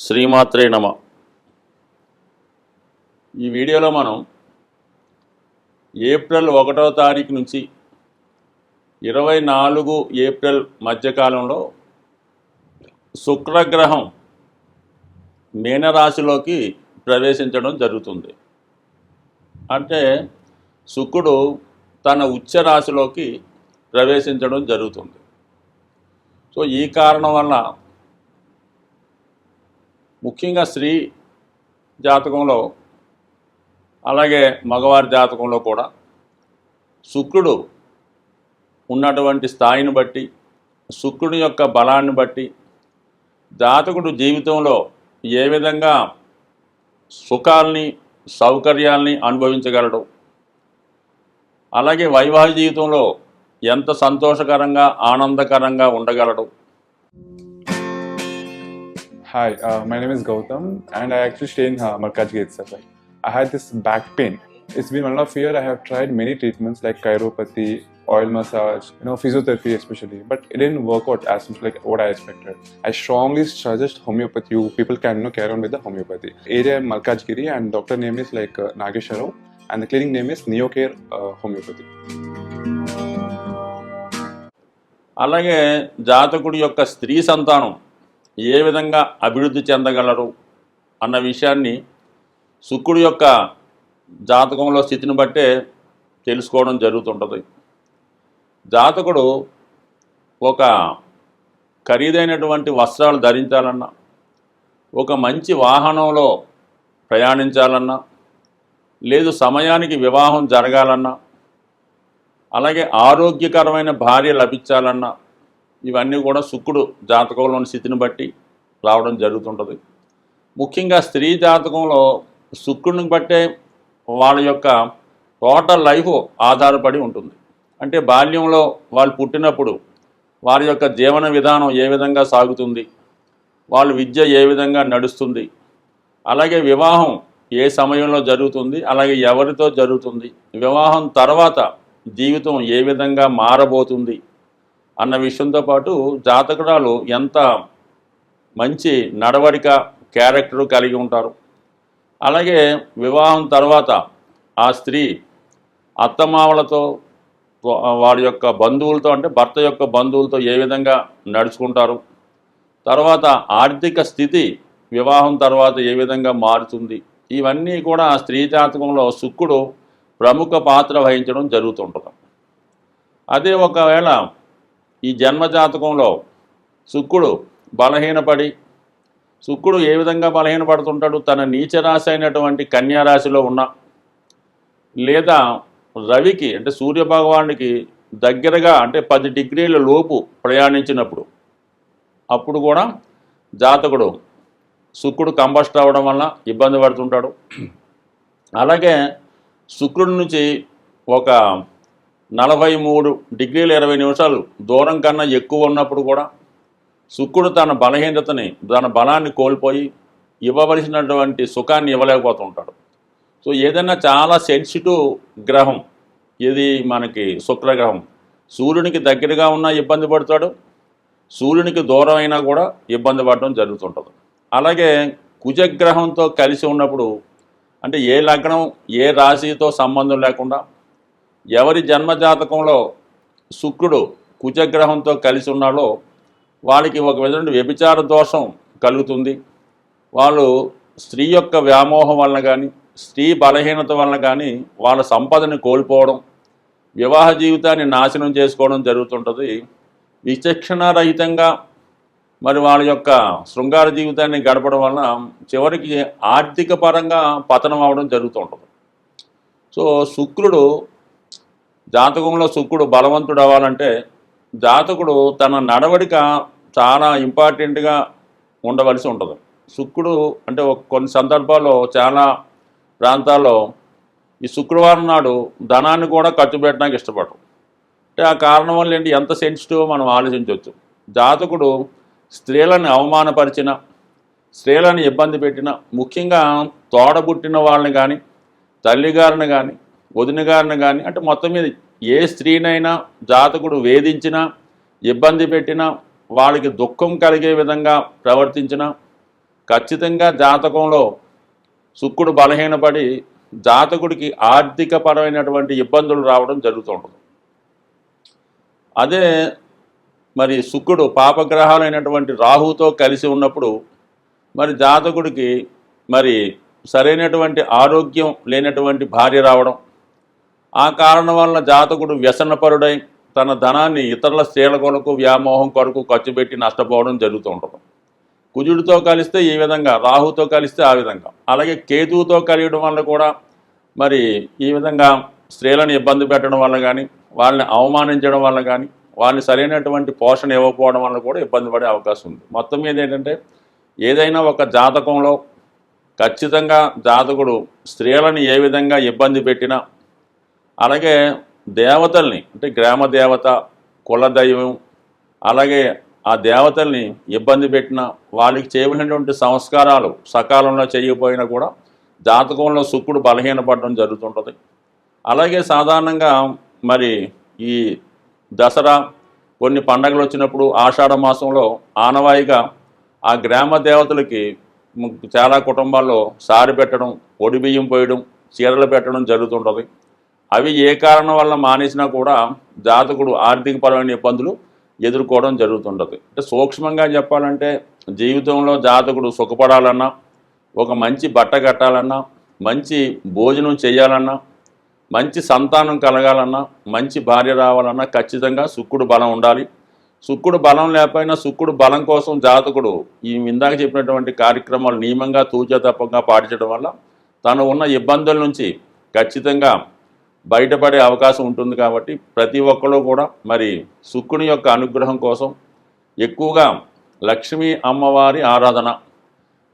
శ్రీమాత్రే నమ. ఈ వీడియోలో మనం ఏప్రిల్ 1వ తారీఖు నుంచి 24 ఏప్రిల్ మధ్యకాలంలో శుక్రగ్రహం మీనరాశిలోకి ప్రవేశించడం జరుగుతుంది. అంటే శుక్రుడు తన ఉచ్చ రాశిలోకి ప్రవేశించడం జరుగుతుంది. సో ఈ కారణం వల్ల ముఖ్యంగా స్త్రీ జాతకంలో అలాగే మగవారి జాతకంలో కూడా శుక్రుడు ఉన్నటువంటి స్థాయిని బట్టి, శుక్రుడి యొక్క బలాన్ని బట్టి జాతకుడు జీవితంలో ఏ విధంగా సుఖాల్ని సౌకర్యాల్ని అనుభవించగలడు, అలాగే వైవాహిక జీవితంలో ఎంత సంతోషకరంగా ఆనందకరంగా ఉండగలడు. Hi, my name is Gautam and I actually stay in Malkajgiri itself. I had this back pain. It's been 1.5 years. I have tried many treatments like chiropathy, oil massage, physiotherapy especially, but it didn't work out as much like what I expected. I strongly suggest homeopathy. You people can carry on with the homeopathy. Area Malkajgiri and doctor name is like Nagesharao and the clinic name is Neocare Homeopathy. అలాగే జాతకుడి యొక్క స్త్రీ సంతానం ఏ విధంగా అభివృద్ధి చెందగలరు అన్న విషయాన్ని శుక్రుడి యొక్క జాతకంలో స్థితిని బట్టే తెలుసుకోవడం జరుగుతుంటుంది. జాతకుడు ఒక ఖరీదైనటువంటి వస్త్రాలు ధరించాలన్నా, ఒక మంచి వాహనంలో ప్రయాణించాలన్నా, లేదు సమయానికి వివాహం జరగాలన్నా, అలాగే ఆరోగ్యకరమైన భార్య లభించాలన్నా, ఇవన్నీ కూడా శుక్రుడు జాతకంలోని స్థితిని బట్టి రావడం జరుగుతుంటుంది. ముఖ్యంగా స్త్రీ జాతకంలో శుక్రుడిని బట్టే వాళ్ళ యొక్క టోటల్ లైఫ్ ఆధారపడి ఉంటుంది. అంటే బాల్యంలో వాళ్ళు పుట్టినప్పుడు వారి యొక్క జీవన విధానం ఏ విధంగా సాగుతుంది, వాళ్ళ విద్య ఏ విధంగా నడుస్తుంది, అలాగే వివాహం ఏ సమయంలో జరుగుతుంది, అలాగే ఎవరితో జరుగుతుంది, వివాహం తర్వాత జీవితం ఏ విధంగా మారబోతుంది అన్న విషయంతో పాటు జాతకురాలు ఎంత మంచి నడవడిక క్యారెక్టరు కలిగి ఉంటారు, అలాగే వివాహం తర్వాత ఆ స్త్రీ అత్తమామలతో వారి యొక్క బంధువులతో అంటే భర్త యొక్క బంధువులతో ఏ విధంగా నడుచుకుంటారు, తర్వాత ఆర్థిక స్థితి వివాహం తర్వాత ఏ విధంగా మారుతుంది, ఇవన్నీ కూడా స్త్రీ జాతకంలో శుక్రుడు ప్రముఖ పాత్ర వహించడం జరుగుతుంటుంది. అదే ఒకవేళ ఈ జన్మజాతకంలో శుక్రుడు బలహీనపడి, శుక్రుడు ఏ విధంగా బలహీనపడుతుంటాడు, తన నీచరాశి అయినటువంటి కన్యారాశిలో ఉన్న, లేదా రవికి అంటే సూర్యభగవానుడికి దగ్గరగా అంటే 10 డిగ్రీల లోపు ప్రయాణించినప్పుడు అప్పుడు కూడా జాతకుడు శుక్రుడు కంబస్ట్ అవ్వడం వల్ల ఇబ్బంది పడుతుంటాడు. అలాగే శుక్రుడి నుంచి ఒక 43 డిగ్రీల 20 నిమిషాలు దూరం కన్నా ఎక్కువ ఉన్నప్పుడు కూడా శుక్రుడు తన బలహీనతని, తన బలాన్ని కోల్పోయి ఇవ్వవలసినటువంటి సుఖాన్ని ఇవ్వలేకపోతుంటాడు. సో ఏదైనా చాలా సెన్సిటివ్ గ్రహం ఇది మనకి శుక్రగ్రహం. సూర్యునికి దగ్గరగా ఉన్నా ఇబ్బంది పడతాడు, సూర్యునికి దూరం అయినా కూడా ఇబ్బంది పడడం జరుగుతుంటుంది. అలాగే కుజగ్రహంతో కలిసి ఉన్నప్పుడు అంటే ఏ లగ్నం ఏ రాశితో సంబంధం లేకుండా ఎవరి జన్మజాతకంలో శుక్రుడు కుజగ్రహంతో కలిసి ఉన్నాడో వాళ్ళకి ఒక విధంగా వ్యభిచార దోషం కలుగుతుంది. వాళ్ళు స్త్రీ యొక్క వ్యామోహం వలన కానీ, స్త్రీ బలహీనత వలన కానీ వాళ్ళ సంపదని కోల్పోవడం, వివాహ జీవితాన్ని నాశనం చేసుకోవడం జరుగుతుంటుంది. విచక్షణారహితంగా మరి వాళ్ళ యొక్క శృంగార జీవితాన్ని గడపడం వలన చివరికి ఆర్థిక పరంగా పతనం అవడం జరుగుతుంటుంది. సో శుక్రుడు జాతకంలో శుక్రుడు బలవంతుడు అవ్వాలంటే జాతకుడు తన నడవడిక చాలా ఇంపార్టెంట్గా ఉండవలసి ఉంటుంది. శుక్రుడు అంటే కొన్ని సందర్భాల్లో చాలా ప్రాంతాల్లో ఈ శుక్రవారం నాడు ధనాన్ని కూడా ఖర్చు పెట్టడానికి ఇష్టపడరు. అంటే ఆ కారణం వల్ల ఏంటి, ఎంత సెన్సిటివ్ మనం ఆలోచించవచ్చు. జాతకుడు స్త్రీలను అవమానపరిచిన, స్త్రీలను ఇబ్బంది పెట్టిన, ముఖ్యంగా తోడబుట్టిన వాళ్ళని కానీ, తల్లిగారిని కానీ, వదిన గారిని కానీ, అంటే మొత్తం మీద ఏ స్త్రీనైనా జాతకుడు వేధించినా, ఇబ్బంది పెట్టినా, వాళ్ళకి దుఃఖం కలిగే విధంగా ప్రవర్తించినా ఖచ్చితంగా జాతకంలో శుక్రుడు బలహీనపడి జాతకుడికి ఆర్థికపరమైనటువంటి ఇబ్బందులు రావడం జరుగుతూ ఉంటుంది. అదే మరి శుక్రుడు పాపగ్రహాలైనటువంటి రాహుతో కలిసి ఉన్నప్పుడు మరి జాతకుడికి మరి సరైనటువంటి ఆరోగ్యం లేనటువంటి భార్య రావడం, ఆ కారణం వల్ల జాతకుడు వ్యసనపరుడై తన ధనాన్ని ఇతరుల స్త్రీల కొరకు వ్యామోహం కొరకు ఖర్చు పెట్టి నష్టపోవడం జరుగుతూ ఉంటుంది. కుజుడితో కలిస్తే ఈ విధంగా, రాహుతో కలిస్తే ఆ విధంగా, అలాగే కేతువుతో కలియడం వల్ల కూడా మరి ఈ విధంగా స్త్రీలను ఇబ్బంది పెట్టడం వల్ల కానీ, వాళ్ళని అవమానించడం వల్ల కానీ, వాళ్ళని సరైనటువంటి పోషణ ఇవ్వకపోవడం వల్ల కూడా ఇబ్బంది పడే అవకాశం ఉంది. మొత్తం మీద ఏంటంటే ఏదైనా ఒక జాతకంలో ఖచ్చితంగా జాతకుడు స్త్రీలను ఏ విధంగా ఇబ్బంది పెట్టినా, అలాగే దేవతల్ని అంటే గ్రామ దేవత, కులదైవం, అలాగే ఆ దేవతల్ని ఇబ్బంది పెట్టిన వాళ్ళకి చేయవలసినటువంటి సంస్కారాలు సకాలంలో చేయకపోయినా కూడా జాతకంలో శుక్రుడు బలహీనపడడం జరుగుతుంటుంది. అలాగే సాధారణంగా మరి ఈ దసరా కొన్ని పండగలు వచ్చినప్పుడు ఆషాఢ మాసంలో ఆనవాయిగా ఆ గ్రామ దేవతలకి చాలా కుటుంబాల్లో సారి పెట్టడం, ఒడి బియ్యం పోయడం, చీరలు పెట్టడం జరుగుతుంటుంది. అవి ఏ కారణం వల్ల మానేసినా కూడా జాతకుడు ఆర్థికపరమైన ఇబ్బందులు ఎదుర్కోవడం జరుగుతుంటుంది. అంటే సూక్ష్మంగా చెప్పాలంటే జీవితంలో జాతకుడు సుఖపడాలన్నా, ఒక మంచి బట్ట కట్టాలన్నా, మంచి భోజనం చేయాలన్నా, మంచి సంతానం కలగాలన్నా, మంచి భార్య రావాలన్నా ఖచ్చితంగా శుక్రుడు బలం ఉండాలి. శుక్రుడు బలం లేకపోయినా శుక్రుడు బలం కోసం జాతకుడు ఈ ఇందాక చెప్పినటువంటి కార్యక్రమాలు నియమంగా తూచా తప్పగా పాటించడం వల్ల తను ఉన్న ఇబ్బందుల నుంచి ఖచ్చితంగా బయటపడే అవకాశం ఉంటుంది. కాబట్టి ప్రతి ఒక్కరు కూడా మరి శుక్రుని యొక్క అనుగ్రహం కోసం ఎక్కువగా లక్ష్మీ అమ్మవారి ఆరాధన,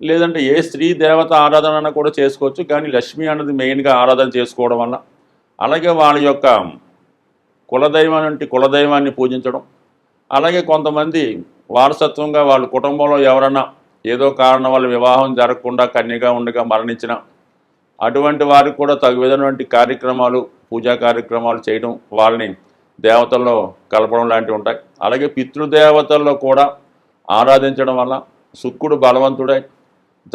లేదంటే ఏ స్త్రీ దేవత ఆరాధన కూడా చేసుకోవచ్చు, కానీ లక్ష్మి అన్నది మెయిన్గా ఆరాధన చేసుకోవడం వల్ల, అలాగే వాళ్ళ యొక్క కులదైవాన్ని పూజించడం, అలాగే కొంతమంది వారసత్వంగా వాళ్ళ కుటుంబంలో ఎవరన్నా ఏదో కారణం వల్ల వివాహం జరగకుండా కన్యగా ఉండగా మరణించిన అటువంటి వారికి కూడా తగు విధమైనటువంటి కార్యక్రమాలు, పూజా కార్యక్రమాలు చేయడం, వాళ్ళని దేవతల్లో కలపడం లాంటివి ఉంటాయి. అలాగే పితృదేవతల్లో కూడా ఆరాధించడం వల్ల శుక్రుడు బలవంతుడై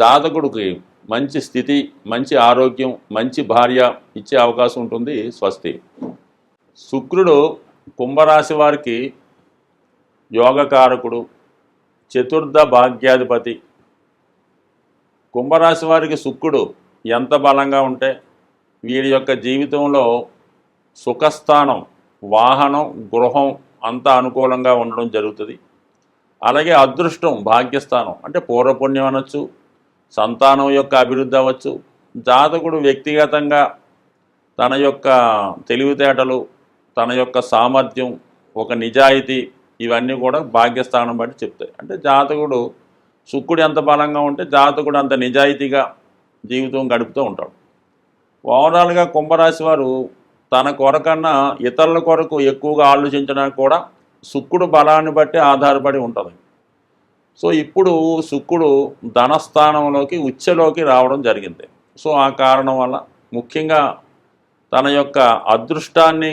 జాతకుడికి మంచి స్థితి, మంచి ఆరోగ్యం, మంచి భార్య ఇచ్చే అవకాశం ఉంటుంది. స్వస్తి. శుక్రుడు కుంభరాశి వారికి యోగకారకుడు, చతుర్థ భాగ్యాధిపతి. కుంభరాశి వారికి శుక్రుడు ఎంత బలంగా ఉంటే వీరి యొక్క జీవితంలో సుఖస్థానం, వాహనం, గృహం అంతా అనుకూలంగా ఉండడం జరుగుతుంది. అలాగే అదృష్టం, భాగ్యస్థానం అంటే పూర్వపుణ్యం అనొచ్చు, సంతానం యొక్క అభివృద్ధి అవ్వచ్చు. జాతకుడు వ్యక్తిగతంగా తన యొక్క తెలివితేటలు, తన యొక్క సామర్థ్యం, ఒక నిజాయితీ, ఇవన్నీ కూడా భాగ్యస్థానం బట్టి చెప్తాయి. అంటే జాతకుడు శుక్రుడు ఎంత బలంగా ఉంటే జాతకుడు అంత నిజాయితీగా జీవితం గడుపుతూ ఉంటాడు. ఓవరాల్గా కుంభరాశి వారు తన కొరకన్నా ఇతరుల కొరకు ఎక్కువగా ఆలోచించడానికి కూడా శుక్రుడు బలాన్ని బట్టి ఆధారపడి ఉంటుంది. సో ఇప్పుడు శుక్రుడు ధనస్థానంలోకి ఉచ్చలోకి రావడం జరిగింది. సో ఆ కారణం వల్ల ముఖ్యంగా తన యొక్క అదృష్టాన్ని,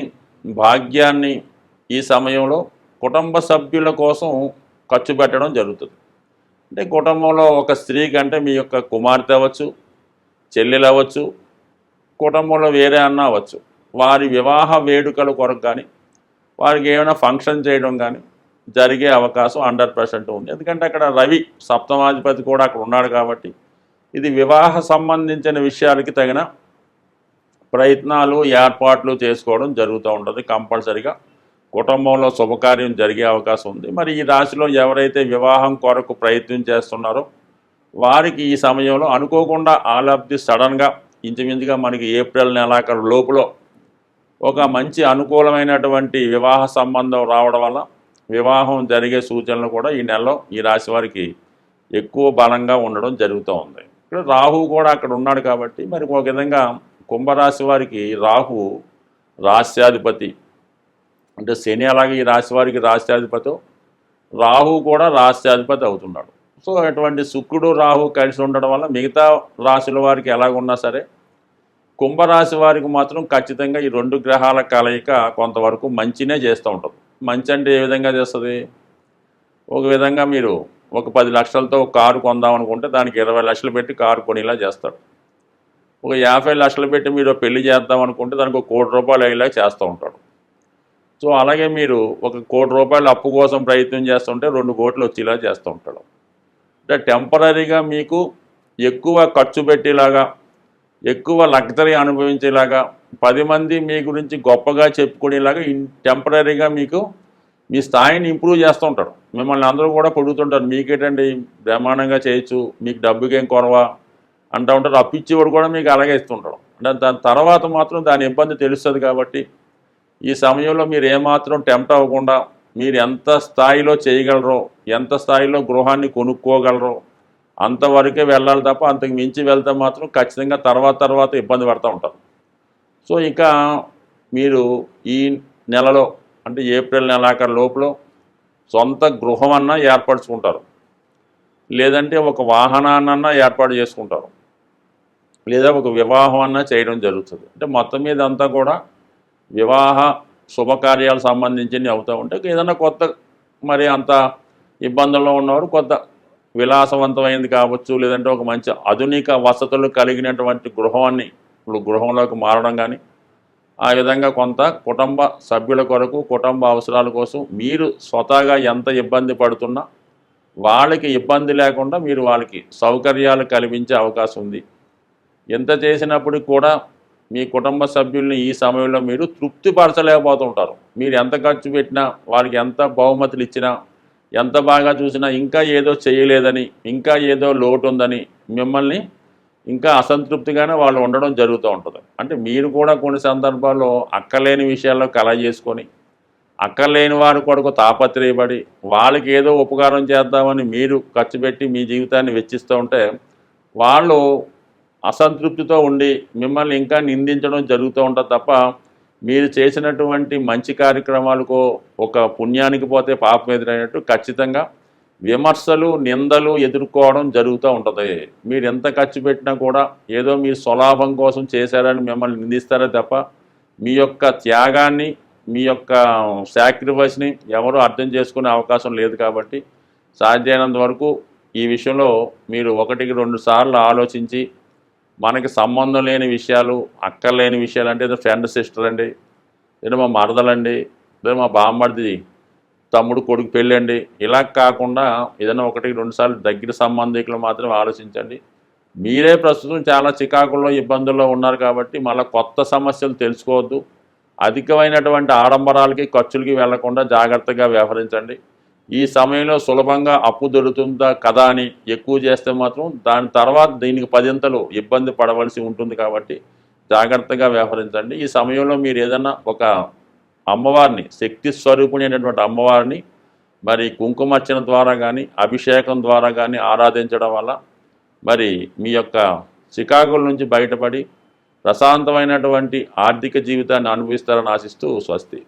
భాగ్యాన్ని ఈ సమయంలో కుటుంబ సభ్యుల కోసం ఖర్చు పెట్టడం జరుగుతుంది. అంటే కుటుంబంలో ఒక స్త్రీ కంటే మీ యొక్క కుమార్తె అవ్వచ్చు, చెల్లెలు అవ్వచ్చు, కుటుంబంలో వేరే అన్న అవ్వచ్చు, వారి వివాహ వేడుకల కొరకు కానీ, వారికి ఏమైనా ఫంక్షన్ చేయడం కానీ జరిగే అవకాశం 100% ఉంది. ఎందుకంటే అక్కడ రవి సప్తమాధిపతి కూడా అక్కడ ఉన్నాడు కాబట్టి ఇది వివాహ సంబంధించిన విషయాలకి తగిన ప్రయత్నాలు, ఏర్పాట్లు చేసుకోవడం జరుగుతూ ఉంటుంది. కంపల్సరిగా కుటుంబంలో శుభకార్యం జరిగే అవకాశం ఉంది. మరి ఈ రాశిలో ఎవరైతే వివాహం కొరకు ప్రయత్నం చేస్తున్నారో వారికి ఈ సమయంలో అనుకోకుండా ఆలబ్ధి సడన్గా ఇంచుమించుగా మనకి ఏప్రిల్ నెలాఖరు లోపులో ఒక మంచి అనుకూలమైనటువంటి వివాహ సంబంధం రావడం వల్ల వివాహం జరిగే సూచనలు కూడా ఈ నెలలో ఈ రాశి వారికి ఎక్కువ బలంగా ఉండడం జరుగుతూ ఉంది. ఇక్కడ రాహు కూడా అక్కడ ఉన్నాడు కాబట్టి మరి ఒక విధంగా కుంభరాశి వారికి రాహు రాశ్యాధిపతి. అంటే శని అలాగే ఈ రాశి వారికి రాశ్యాధిపతి, రాహు కూడా రాశ్యాధిపతి అవుతున్నాడు. సో అటువంటి శుక్రుడు రాహు కలిసి ఉండడం వల్ల మిగతా రాశుల వారికి ఎలాగున్నా సరే కుంభరాశి వారికి మాత్రం ఖచ్చితంగా ఈ 2 గ్రహాల కలయిక కొంతవరకు మంచినే చేస్తూ ఉంటుంది. మంచి అంటే ఏ విధంగా చేస్తుంది? ఒక విధంగా మీరు ఒక 10 లక్షలతో కారు కొందాం అనుకుంటే దానికి 20 లక్షలు పెట్టి కారు కొనేలా చేస్తాడు. ఒక 50 లక్షలు పెట్టి మీరు పెళ్లి చేద్దాం అనుకుంటే దానికి ₹1 కోటి అయ్యేలా చేస్తూ ఉంటాడు. సో అలాగే మీరు ఒక ₹1 కోటి అప్పు కోసం ప్రయత్నం చేస్తుంటే 2 కోట్లు వచ్చేలా చేస్తూ ఉంటాడు. అంటే టెంపరీగా మీకు ఎక్కువ ఖర్చు పెట్టేలాగా, ఎక్కువ లగ్జరీ అనుభవించేలాగా, 10 మంది మీ గురించి గొప్పగా చెప్పుకునేలాగా టెంపరీగా మీకు మీ స్థాయిని ఇంప్రూవ్ చేస్తూ ఉంటాడు. మిమ్మల్ని అందరూ కూడా పొడుగుతుంటారు, మీకేంటండి బ్రహ్మాండంగా చేయొచ్చు, మీకు డబ్బుకేం కొరవా అంటూ ఉంటారు. అప్పిచ్చేవాడు కూడా మీకు అలాగే ఇస్తుంటాడు. అంటే దాని తర్వాత మాత్రం దాని ఇబ్బంది తెలుస్తుంది. కాబట్టి ఈ సమయంలో మీరు ఏమాత్రం టెంప్ట్ అవ్వకుండా మీరు ఎంత స్థాయిలో చేయగలరో, ఎంత స్థాయిలో గృహాన్ని కొనుక్కోగలరో అంతవరకే వెళ్ళాలి తప్ప అంతకు మించి వెళ్తే మాత్రం ఖచ్చితంగా తర్వాత ఇబ్బంది పడుతూ ఉంటారు. సో ఇక మీరు ఈ నెలలో అంటే ఏప్రిల్ నెలాఖరు లోపల సొంత గృహం అన్నా ఏర్పరచుకుంటారు, లేదంటే ఒక వాహనాన్నన్నా ఏర్పాటు చేసుకుంటారు, లేదా ఒక వివాహం అన్నా చేయడం జరుగుతుంది. అంటే మొత్తం మీద అంతా కూడా వివాహ శుభకార్యాలు సంబంధించినవి అవుతూ ఉంటే ఏదైనా కొత్త మరి అంత ఇబ్బందుల్లో ఉన్నవారు కొత్త విలాసవంతమైనది కావచ్చు, లేదంటే ఒక మంచి ఆధునిక వసతులు కలిగినటువంటి గృహంలోకి మారడం కానీ, ఆ విధంగా కొంత కుటుంబ సభ్యుల కొరకు, కుటుంబ అవసరాల కోసం మీరు స్వతహాగా ఎంత ఇబ్బంది పడుతున్నా వాళ్ళకి ఇబ్బంది లేకుండా మీరు వాళ్ళకి సౌకర్యాలు కల్పించే అవకాశం ఉంది. ఎంత చేసినప్పుడు కూడా మీ కుటుంబ సభ్యుల్ని ఈ సమయంలో మీరు తృప్తిపరచలేకపోతుంటారు. మీరు ఎంత ఖర్చు పెట్టినా, వారికి ఎంత బహుమతులు ఇచ్చినా, ఎంత బాగా చూసినా ఇంకా ఏదో చేయలేదని, ఇంకా ఏదో లోటు ఉందని మిమ్మల్ని ఇంకా అసంతృప్తిగానే వాళ్ళు ఉండడం జరుగుతూ ఉంటుంది. అంటే మీరు కూడా కొన్ని సందర్భాల్లో అక్కర్లేని విషయాల్లో కలగజేసుకొని, అక్కర్లేని వారి కొరకు తాపత్రయపడి, వాళ్ళకి ఏదో ఉపకారం చేద్దామని మీరు ఖర్చు పెట్టి మీ జీవితాన్ని వెచ్చిస్తూ ఉంటే వాళ్ళు అసంతృప్తితో ఉండి మిమ్మల్ని ఇంకా నిందించడం జరుగుతూ ఉంటుంది తప్ప మీరు చేసినటువంటి మంచి కార్యక్రమాలకు ఒక పుణ్యానికి పోతే పాపం ఎదురైనట్టు ఖచ్చితంగా విమర్శలు, నిందలు ఎదుర్కోవడం జరుగుతూ ఉంటుంది. మీరు ఎంత ఖర్చు పెట్టినా కూడా ఏదో మీరు స్వలాభం కోసం చేశారని మిమ్మల్ని నిందిస్తారే తప్ప మీ యొక్క త్యాగాన్ని, మీ యొక్క సాక్రిఫైస్ని ఎవరూ అర్థం చేసుకునే అవకాశం లేదు. కాబట్టి సాధ్యమైనంత వరకు ఈ విషయంలో మీరు 1-2 సార్లు ఆలోచించి, మనకి సంబంధం లేని విషయాలు, అక్కర్లేని విషయాలు అంటే ఏదో ఫ్రెండ్ సిస్టర్ అండి, ఏదో మా మరదలండి, ఏదో మా బామ్మడిది తమ్ముడు కొడుకు పెళ్ళండి, ఇలా కాకుండా ఏదైనా 1-2 సార్లు దగ్గర సంబంధికులు మాత్రం ఆలోచించండి. మీరే ప్రస్తుతం చాలా చికాకుల్లో, ఇబ్బందుల్లో ఉన్నారు కాబట్టి మళ్ళీ కొత్త సమస్యలు తెలుసుకోవద్దు. అధికమైనటువంటి ఆడంబరాలకి, ఖర్చులకి వెళ్లకుండా జాగ్రత్తగా వ్యవహరించండి. ఈ సమయంలో సులభంగా అప్పు దొరుకుతుందా కదా అని ఎక్కువ చేస్తే మాత్రం దాని తర్వాత దీనికి 10 ఇబ్బంది పడవలసి ఉంటుంది. కాబట్టి జాగ్రత్తగా వ్యవహరించండి. ఈ సమయంలో మీరు ఏదైనా ఒక అమ్మవారిని, శక్తి స్వరూపిణి అమ్మవారిని మరి కుంకుమార్చన ద్వారా కానీ, అభిషేకం ద్వారా కానీ ఆరాధించడం వల్ల మరి మీ యొక్క చికాకుల నుంచి బయటపడి ప్రశాంతమైనటువంటి ఆర్థిక జీవితాన్ని అనుభవిస్తారని ఆశిస్తూ స్వస్తి.